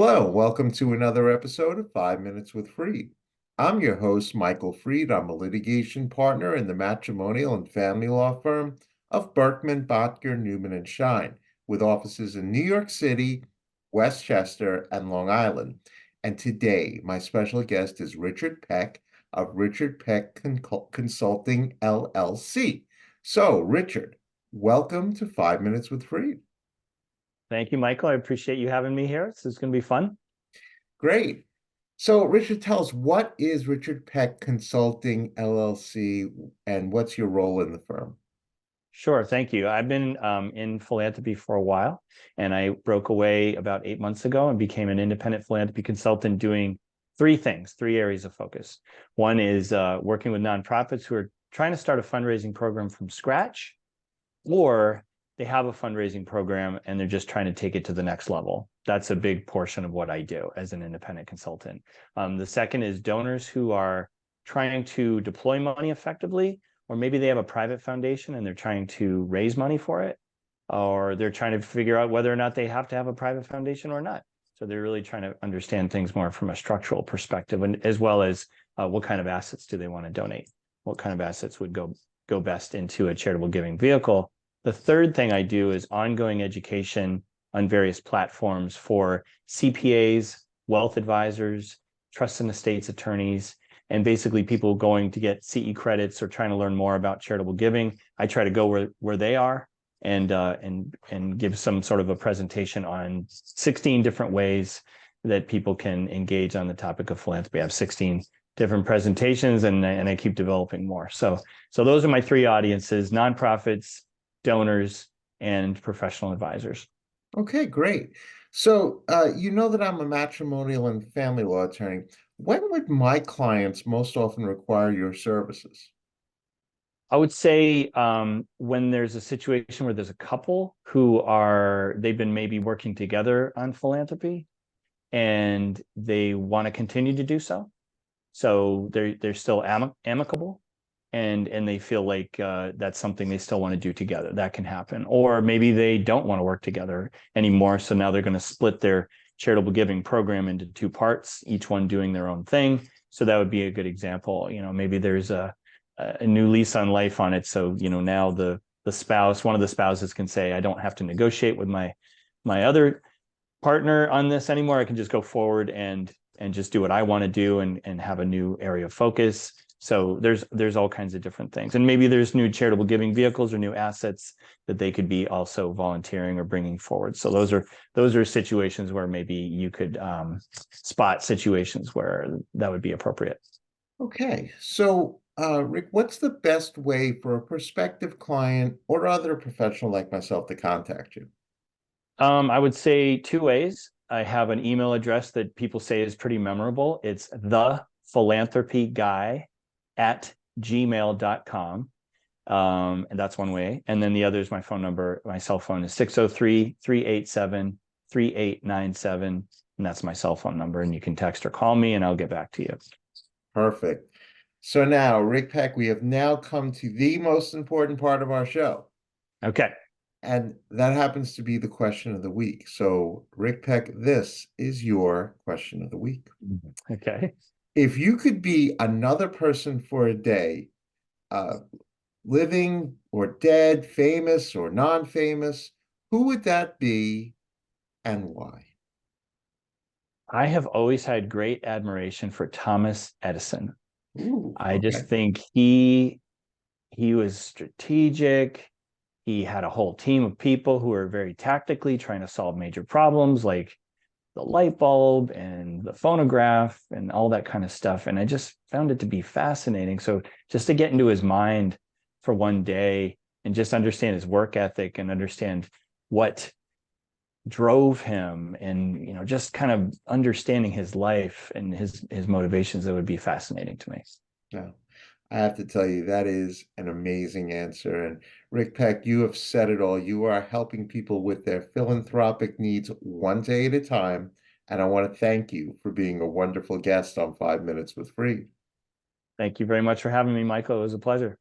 Hello, welcome to another episode of 5 Minutes with Freed. I'm your host, Michael Freed. I'm a litigation partner in the matrimonial and family law firm of Berkman, Botker, Newman, and Shine, with offices in New York City, Westchester, and Long Island. And today, my special guest is Richard Peck of Richard Peck Consulting, LLC. So, Richard, welcome to 5 Minutes with Freed. Thank you, Michael. I appreciate you having me here. This is going to be fun. Great. So, Richard, tell us, what is Richard Peck Consulting LLC and what's your role in the firm? Sure. Thank you. I've been in philanthropy for a while, and I broke away about 8 months ago and became an independent philanthropy consultant doing three things, three areas of focus. One is working with nonprofits who are trying to start a fundraising program from scratch, or they have a fundraising program and they're just trying to take it to the next level. That's a big portion of what I do as an independent consultant. The second is donors who are trying to deploy money effectively, or maybe they have a private foundation and they're trying to raise money for it, or they're trying to figure out whether or not they have to have a private foundation or not. So they're really trying to understand things more from a structural perspective, and as well as what kind of assets do they want to donate? What kind of assets would go best into a charitable giving vehicle? The third thing I do is ongoing education on various platforms for CPAs, wealth advisors, trust and estates attorneys, and basically people going to get CE credits or trying to learn more about charitable giving. I try to go where they are and give some sort of a presentation on 16 different ways that people can engage on the topic of philanthropy. I have 16 different presentations, and I keep developing more. So those are my three audiences: nonprofits, donors, and professional advisors. Okay, great. So, you know that I'm a matrimonial and family law attorney. When would my clients most often require your services? I would say when there's a situation where there's a couple who they've been maybe working together on philanthropy and they want to continue to do so. So they're still amicable, and they feel like that's something they still want to do together. That can happen. Or maybe they don't want to work together anymore, so now they're going to split their charitable giving program into two parts, each one doing their own thing. So that would be a good example. Maybe there's a new lease on life on it. So now the spouse, one of the spouses, can say, I don't have to negotiate with my other partner on this anymore. I can just go forward and just do what I want to do and have a new area of focus. So there's all kinds of different things. And maybe there's new charitable giving vehicles or new assets that they could be also volunteering or bringing forward. So those are situations where maybe you could spot situations where that would be appropriate. Okay, so Rick, what's the best way for a prospective client or other professional like myself to contact you? I would say two ways. I have an email address that people say is pretty memorable. It's thephilanthropyguy@gmail.com. And that's one way. And then the other is my phone number. My cell phone is 603-387-3897. And that's my cell phone number. And you can text or call me and I'll get back to you. Perfect. So now, Rick Peck, we have now come to the most important part of our show. Okay. And that happens to be the question of the week. So, Rick Peck, this is your question of the week. Okay. If you could be another person for a day, living or dead, famous or non-famous, who would that be and why? I have always had great admiration for Thomas Edison. Ooh, I okay. just think he was strategic. He had a whole team of people who were very tactically trying to solve major problems like the light bulb and the phonograph and all that kind of stuff. And I just found it to be fascinating. So just to get into his mind for one day and just understand his work ethic and understand what drove him, and just kind of understanding his life and his motivations, that would be fascinating to me. Yeah. I have to tell you, that is an amazing answer. And Rick Peck, you have said it all. You are helping people with their philanthropic needs one day at a time. And I want to thank you for being a wonderful guest on 5 Minutes with Freed. Thank you very much for having me, Michael. It was a pleasure.